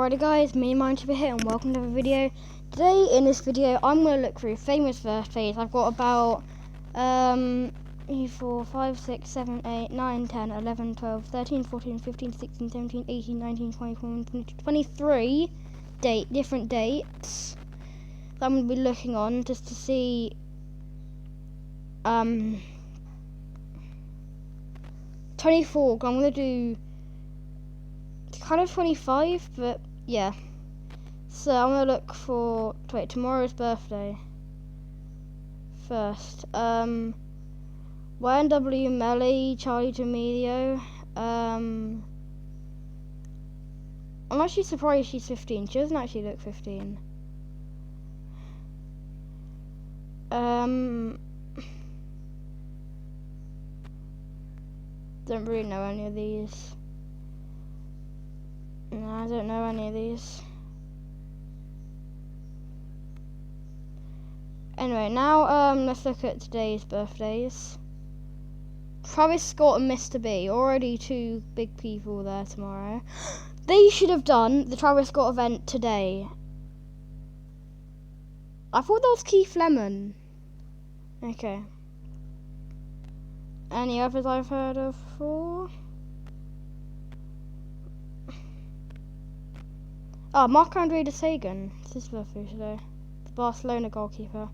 Alrighty guys, me and mine to be here and welcome to the video. Today in this video I'm going to look through famous birthdays. I've got about 4, 5, 6, 7, 8, 9, 10, 11, 12, 13, 14, 15, 16, 17, 18, 19, 20, 21, 22, 23 different dates that I'm going to be looking on just to see 24. I'm going to do kind of 25, but yeah. So I'm gonna look for tomorrow's birthday first. YNW Melly, Charlie D'Amelio. I'm actually surprised she's 15. She doesn't actually look 15. Don't really know any of these. No, I don't know any of these. Anyway, now let's look at today's birthdays. Travis Scott and Mr. B, already two big people there tomorrow. They should have done the Travis Scott event today. I thought that was Keith Lemon. Okay. Any others I've heard of before? Oh, Marc-Andre de Sagan. It's his birthday today. The Barcelona goalkeeper.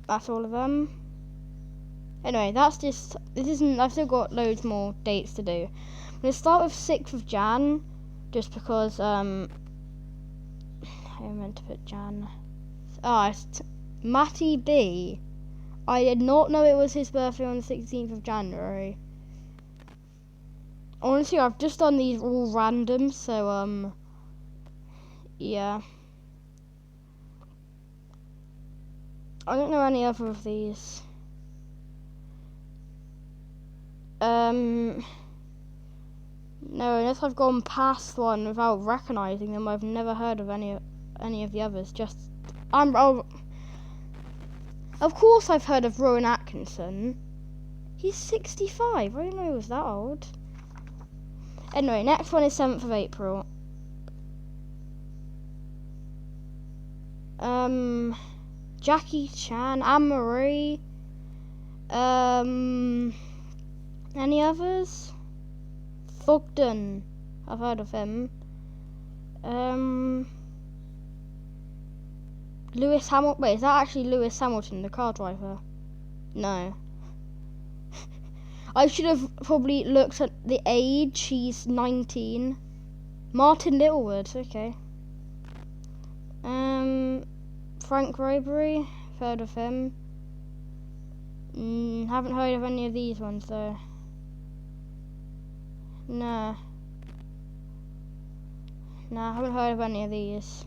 That's all of them. Anyway, that's just... I've still got loads more dates to do. I'm going to start with 6th of Jan. Just because, I meant to put Jan. It's Matty B. I did not know it was his birthday on the 16th of January. Honestly, I've just done these all random, so, yeah. I don't know any other of these. No, unless I've gone past one without recognising them, I've never heard of any of the others. Of course I've heard of Rowan Atkinson. He's 65, I didn't know he was that old. Anyway, next one is 7th of April. Jackie Chan, Anne-Marie. Any others? Thugden. I've heard of him. Lewis Hamilton. Wait, is that actually Lewis Hamilton, the car driver? No. I should have probably looked at the age. He's 19. Martin Littlewood, okay. Frank Ribery, heard of him. Haven't heard of any of these ones though. No, I haven't heard of any of these.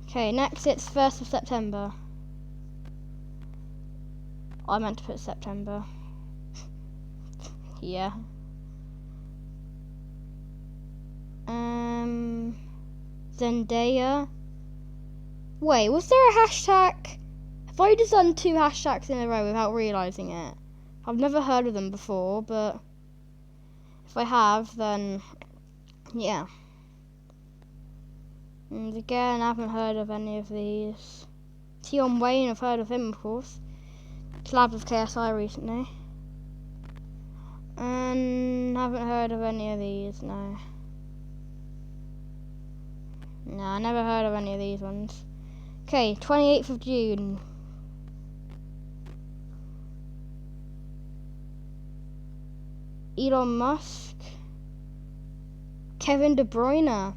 Okay, next it's 1st of September. I meant to put September. Yeah. Zendaya. Wait, was there a hashtag? Have I just done 2 hashtags in a row without realising it? I've never heard of them before, but if I have, then yeah. And again, I haven't heard of any of these. Tion Wayne, I've heard of him, of course. Collabed with KSI recently. And haven't heard of any of these, no. No, I never heard of any of these ones. Okay, 28th of June. Elon Musk. Kevin De Bruyne.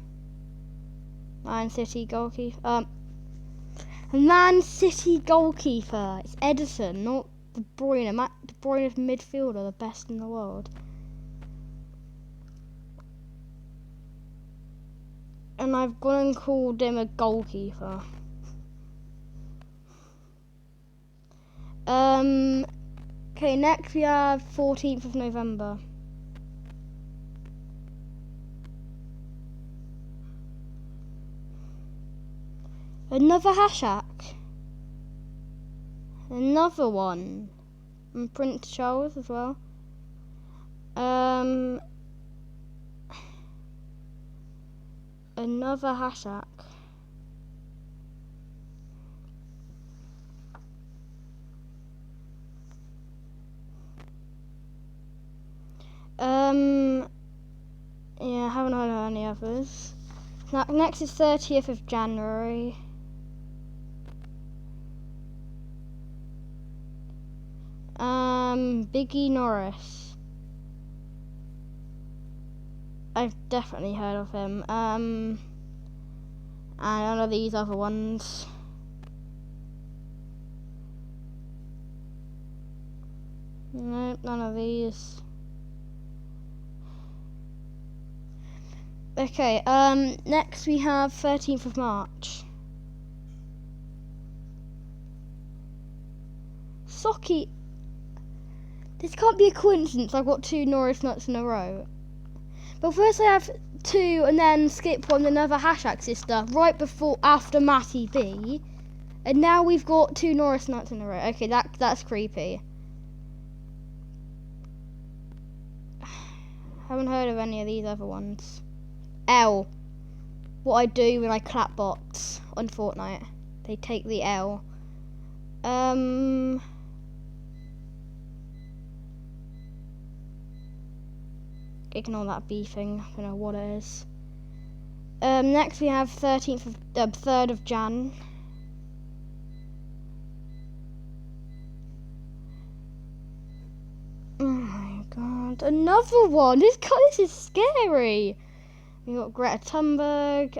Man City goalkeeper. Man City goalkeeper. It's Edison, not De Bruyne. De Bruyne's midfielder, the best in the world. And I've gone and called him a goalkeeper. Okay, next we have 14th of November. Another hashtag. Another one. And Prince Charles as well. Another hashtag. Yeah, I haven't heard of any others. Next is 30th of January. Biggie Norris. I've definitely heard of him. And none of these other ones. Nope, none of these. Okay, next we have 13th of March. Socky. This can't be a coincidence. I've got 2 Norris nuts in a row. But first I have 2 and then skip one, another hashtag sister, right after Matty B. And now we've got 2 Norris nuts in a row. Okay, that's creepy. Haven't heard of any of these other ones. L. What I do when I clap bots on Fortnite. They take the L. Ignore that B thing. I don't know what it is. Next we have 3rd of Jan. Oh my god, another one. This is scary. We got Greta Thunberg.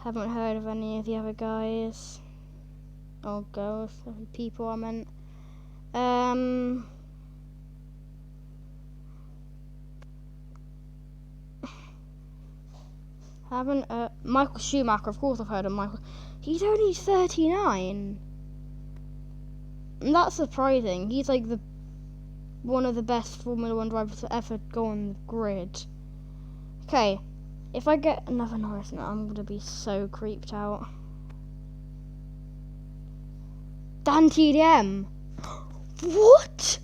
Haven't heard of any of the other guys. Or girls, people I meant. Haven't Michael Schumacher, of course I've heard of Michael. He's only 39. And that's surprising. He's like one of the best Formula 1 drivers to ever go on the grid. Okay, if I get another Norris now, I'm gonna be so creeped out. Dan TDM. What?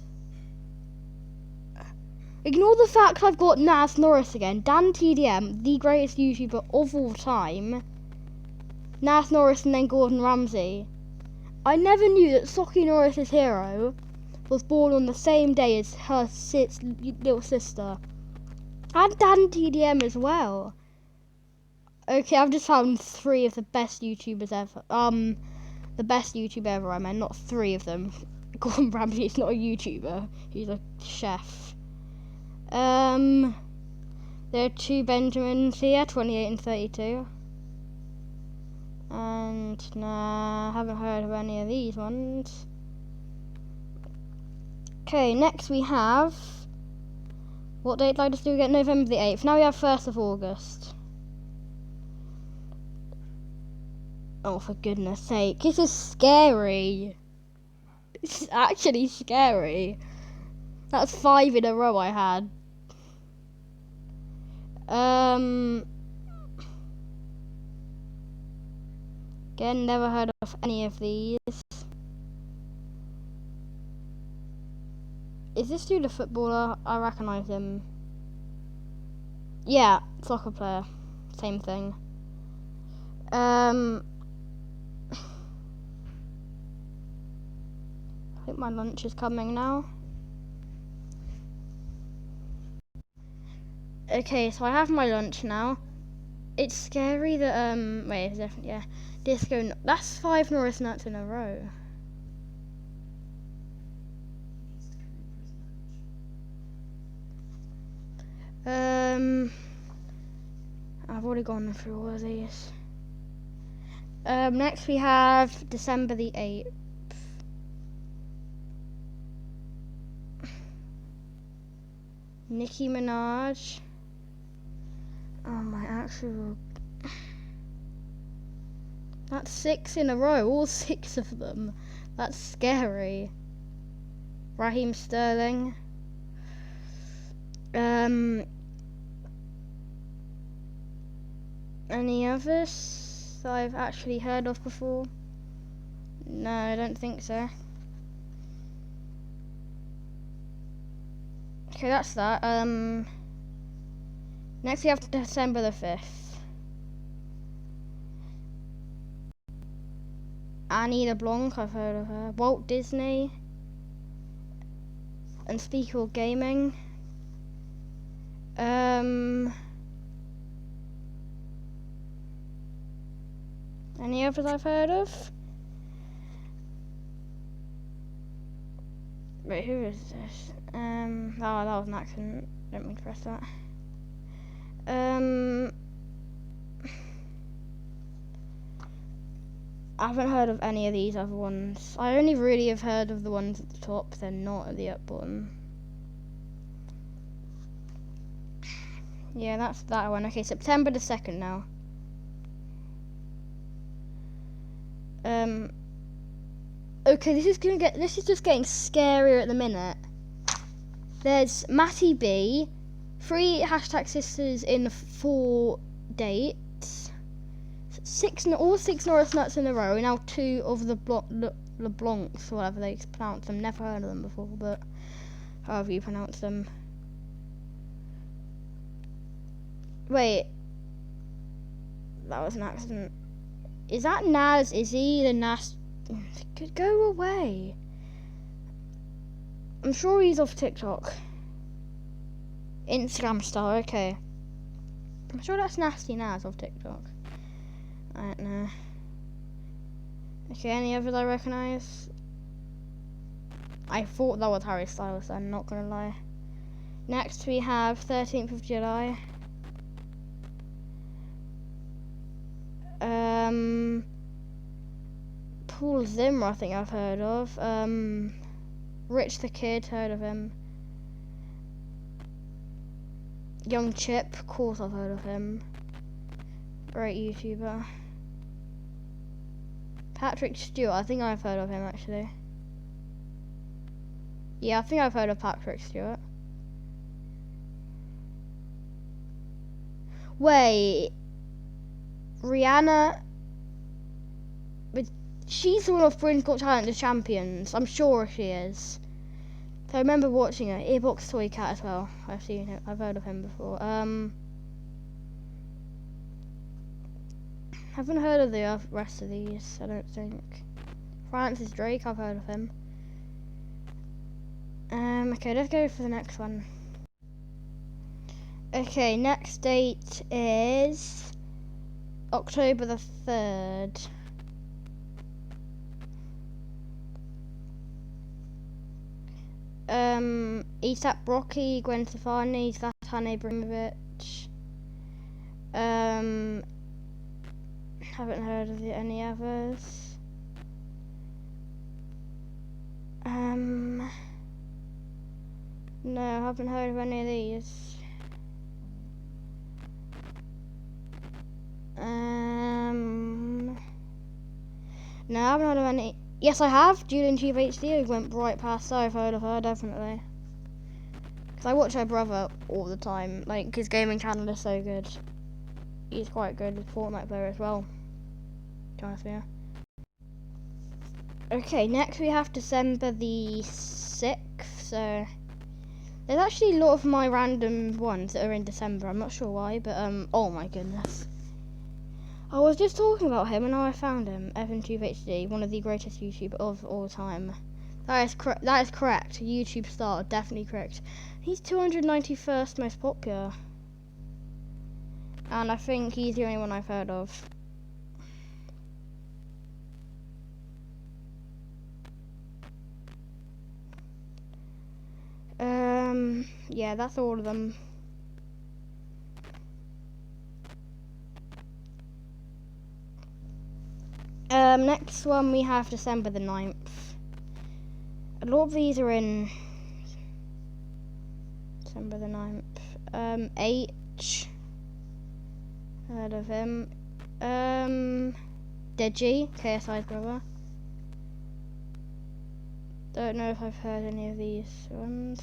Ignore the fact I've got Nas Norris again. Dan TDM, the greatest YouTuber of all time. Nas Norris and then Gordon Ramsay. I never knew that Socky Norris's hero was born on the same day as her little sister. And Dan TDM as well. Okay, I've just found 3 of the best YouTubers ever. The best YouTuber ever, I meant, not 3 of them. Gordon Ramsay is not a YouTuber. He's a chef. There are 2 Benjamins here, 28 and 32. And nah, I haven't heard of any of these ones. Okay, next we have... What date did I just do again? November the 8th. Now we have 1st of August. Oh, for goodness sake. This is scary. This is actually scary. That's 5 in a row I had. Again, never heard of any of these. Is this dude a footballer? I recognise him. Yeah, soccer player. Same thing. I think my lunch is coming now. Okay, so I have my lunch now. It's scary that, wait, it's definitely, yeah. Disco, that's 5 Norris nuts in a row. I've already gone through all of these. Next we have December the 8th. Nicki Minaj. Oh my actual... That's 6 in a row, all 6 of them. That's scary. Raheem Sterling. Any others that I've actually heard of before? No, I don't think so. Okay, that's that. Next we have December the 5th. Annie LeBlanc, I've heard of her. Walt Disney. Unspeakable Gaming. Any others I've heard of? Wait, who is this? Oh, that was an accident. Don't mean to press that. I haven't heard of any of these other ones. I only really have heard of the ones at the top, they're not at the up bottom. Yeah, that's that one. Okay, September the 2nd now. Okay, this is just getting scarier at the minute. There's Matty B, 3 hashtag sisters in 4 dates, all 6 Norris nuts in a row, and now 2 of the LeBlancs, or whatever they pronounce them. Never heard of them before, but however you pronounce them. Wait, that was an accident. Is that Naz? Is he the Naz? Could go away. I'm sure he's off TikTok. Instagram star, okay. I'm sure that's Nasty Naz off TikTok. I don't know. Okay, any others I recognise? I thought that was Harry Styles, I'm not gonna lie. Next we have 13th of July. Paul Zimmer, I think I've heard of. Rich the Kid, heard of him. Young Chip, of course I've heard of him. Great YouTuber. Patrick Stewart, I think I've heard of him actually. Yeah, I think I've heard of Patrick Stewart. Wait, Rihanna, but she's the one of Britain's Got Talent, the champions. I'm sure she is. So I remember watching her. Earbox Toy Cat as well. I've seen him. I've heard of him before. Haven't heard of the rest of these. I don't think. Francis Drake. I've heard of him. Okay, let's go for the next one. Okay, next date is October the 3rd. ASAP Rocky, Gwen Stefani, Zlatan Ibrahimovic. Haven't heard of any others. No, I haven't heard of any of these. No, I haven't heard of any. Yes, I have. Julian Tube HD went right past her. I've heard of her, definitely. Because I watch her brother all the time. Like, his gaming channel is so good. He's quite good as a Fortnite player as well. Honestly. Okay, next we have December the 6th. So, there's actually a lot of my random ones that are in December. I'm not sure why, but, oh my goodness. I was just talking about him and now I found him. EvanTube HD, one of the greatest YouTubers of all time. That is correct. YouTube star, definitely correct. He's 291st most popular. And I think he's the only one I've heard of. Yeah, that's all of them. Next one we have December the 9th. A lot of these are in December the 9th. H. Heard of him. Deji, KSI's brother. Don't know if I've heard any of these ones.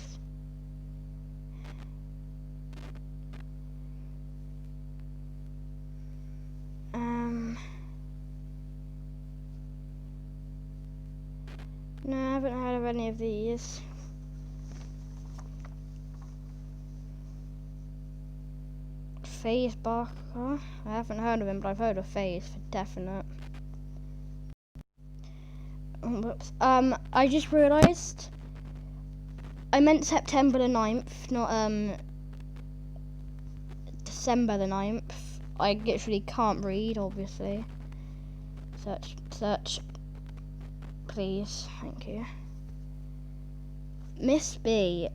No, I haven't heard of any of these. FaZe Barker. I haven't heard of him, but I've heard of FaZe for definite. Whoops. I just realised I meant September the 9th, not December the 9th. I literally can't read, obviously. Search. Please, thank you. Miss B.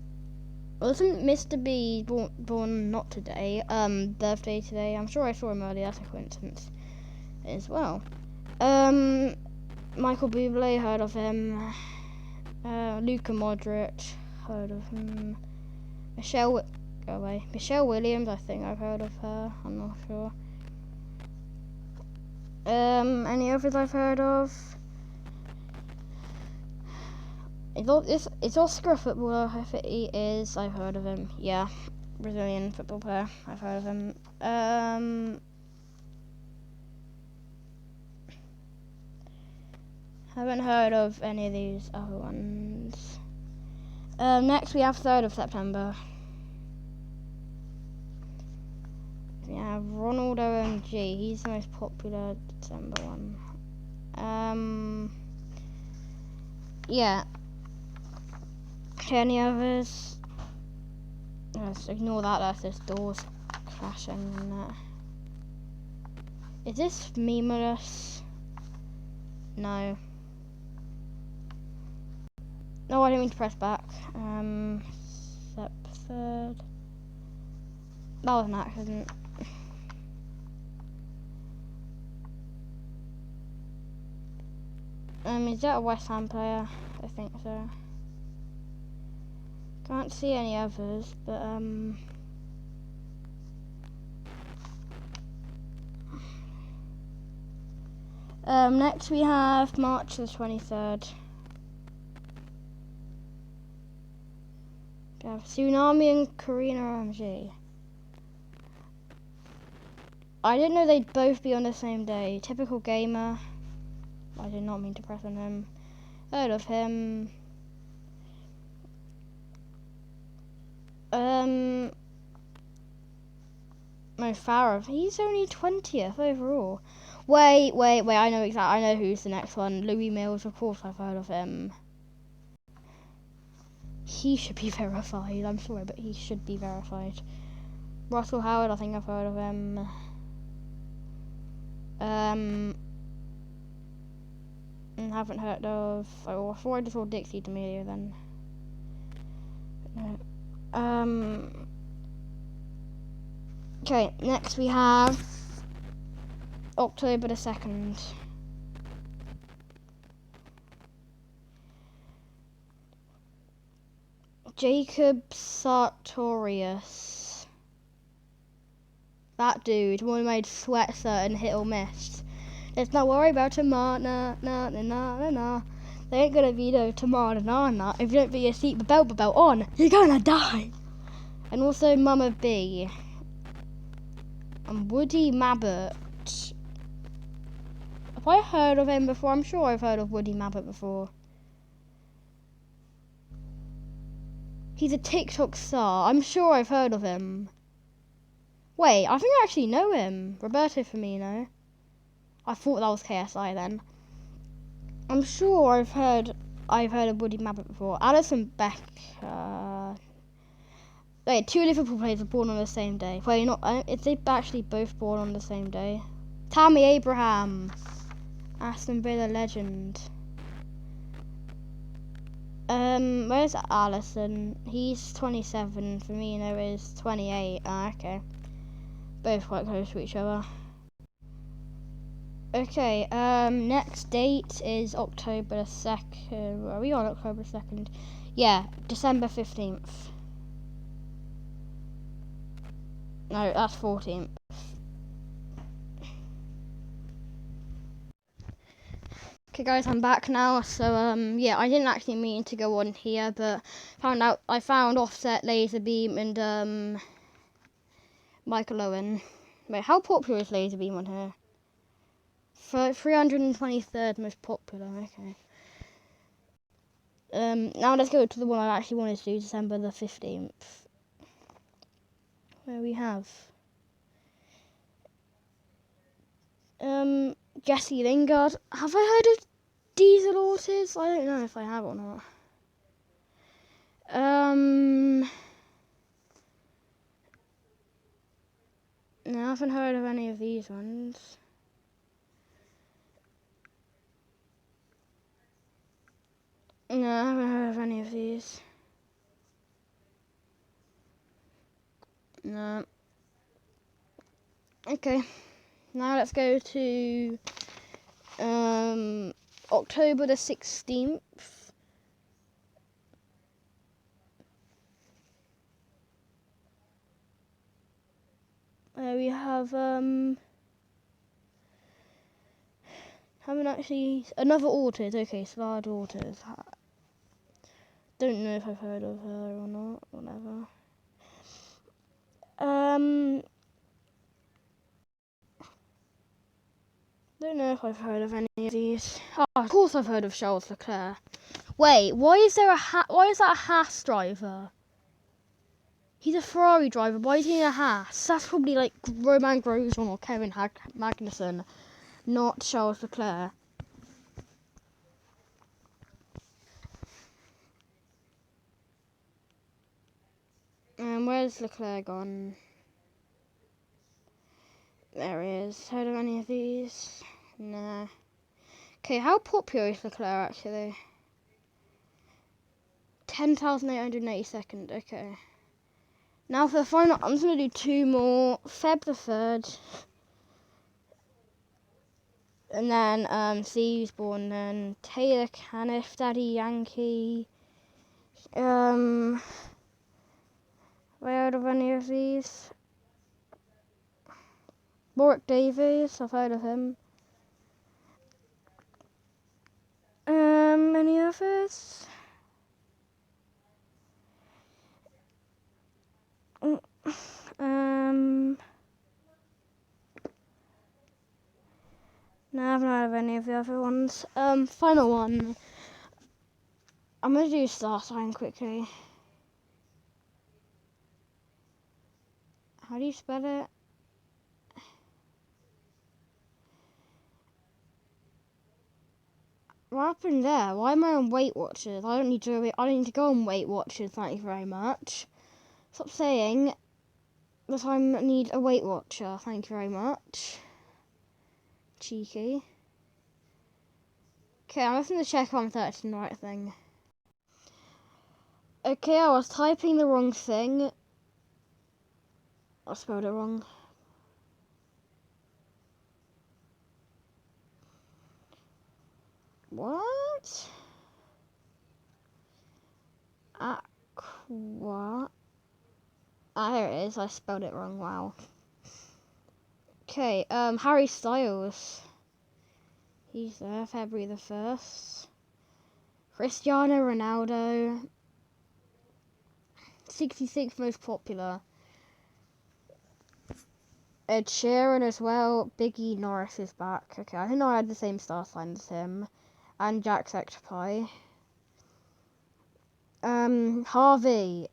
Wasn't Mr. B born not today? Birthday today? I'm sure I saw him earlier. That's a coincidence as well. Michael Bublé, heard of him. Luka Modric, heard of him. Michelle Williams, I think I've heard of her. I'm not sure. Any others I've heard of? It's Oscar a footballer? If it is, I've heard of him. Yeah, Brazilian football player. I've heard of him. Haven't heard of any of these other ones. Next we have 3rd of September. We have Ronald OMG. He's the most popular December one. Yeah. Any others? Let's ignore that. That's just doors crashing and that. Is this memeless? No. No, I didn't mean to press back. Sep 3rd. That was an accident. Is that a West Ham player? I think so. Can't see any others, but next we have March the 23rd. We have Tsunami and Karina OMG. I didn't know they'd both be on the same day. Typical gamer. I did not mean to press on him. Heard of him. Mo Farah. He's only 20th overall. Wait. I know who's the next one. Louis Mills. Of course, I've heard of him. He should be verified. I'm sorry, but he should be verified. Russell Howard. I think I've heard of him. Haven't heard of. Oh, I thought I just saw Dixie D'Amelio then. No. Okay, next we have October the 2nd. Jacob Sartorius. That dude, one who made Sweatshirt and Hit or Miss. Let's not worry about tomorrow, nah. They ain't gonna be no tomorrow, nah. If you don't put your seatbelt on, you're gonna die. And also Mama B. And Woody Mabbott. Have I heard of him before? I'm sure I've heard of Woody Mabbott before. He's a TikTok star. I'm sure I've heard of him. Wait, I think I actually know him. Roberto Firmino. I thought that was KSI then. I'm sure I've heard of Woody Mabbott before. Alison Becker. Wait, 2 Liverpool players were born on the same day. Wait, is they actually both born on the same day? Tammy Abraham. Aston Villa legend. Where's Allison? He's 27. Firmino is 28. Okay. Both quite close to each other. Okay, next date is October the 2nd. Are we on October 2nd? Yeah, December 15th. No, that's 14th. Okay guys, I'm back now. So yeah, I didn't actually mean to go on here, but I found Offset, Laserbeam and Michael Owen. Wait, how popular is Laserbeam on here? 323rd most popular, okay. Now let's go to the one I actually wanted to do, December the 15th. Where we have Jesse Lingard. Have I heard of diesel autos? I don't know if I have or not. No, I haven't heard of any of these ones. No, I haven't heard of any of these. No. Okay, now let's go to October the 16th. We have haven't actually another autos. Okay, Slard Autos. Don't know if I've heard of her or not. Whatever. Don't know if I've heard of any of these. Oh, of course I've heard of Charles Leclerc. Wait, why is that a Haas driver? He's a Ferrari driver. Why is he in a Haas? That's probably like Roman Grosjean or Kevin Magnussen, not Charles Leclerc. Where's Leclerc gone? There he is. Heard of any of these? Nah. Okay, how popular is Leclerc actually? 10,882nd. Okay. Now for the final, I'm just going to do two more. Feb the 3rd. And then, C was born then. Taylor Caniff, Daddy Yankee. Have I heard of any of these? Warwick Davies, I've heard of him. Any others? No, I haven't heard of any of the other ones. Final one. I'm gonna do star sign quickly. How do you spell it? What happened there? Why am I on Weight Watchers? I don't need to go on Weight Watchers, thank you very much. Stop saying that I need a Weight Watcher, thank you very much. Cheeky. Okay, I'm just gonna check if I'm searching the right thing. Okay, I was typing the wrong thing. I spelled it wrong. What? Aqua. Ah, there it is. I spelled it wrong. Wow. Okay. Harry Styles. He's there. February the 1st. Cristiano Ronaldo. 66th most popular. Ed Sheeran as well. Biggie Norris is back. Okay, I didn't know I had the same star sign as him. And Jacksepticeye. Harvey.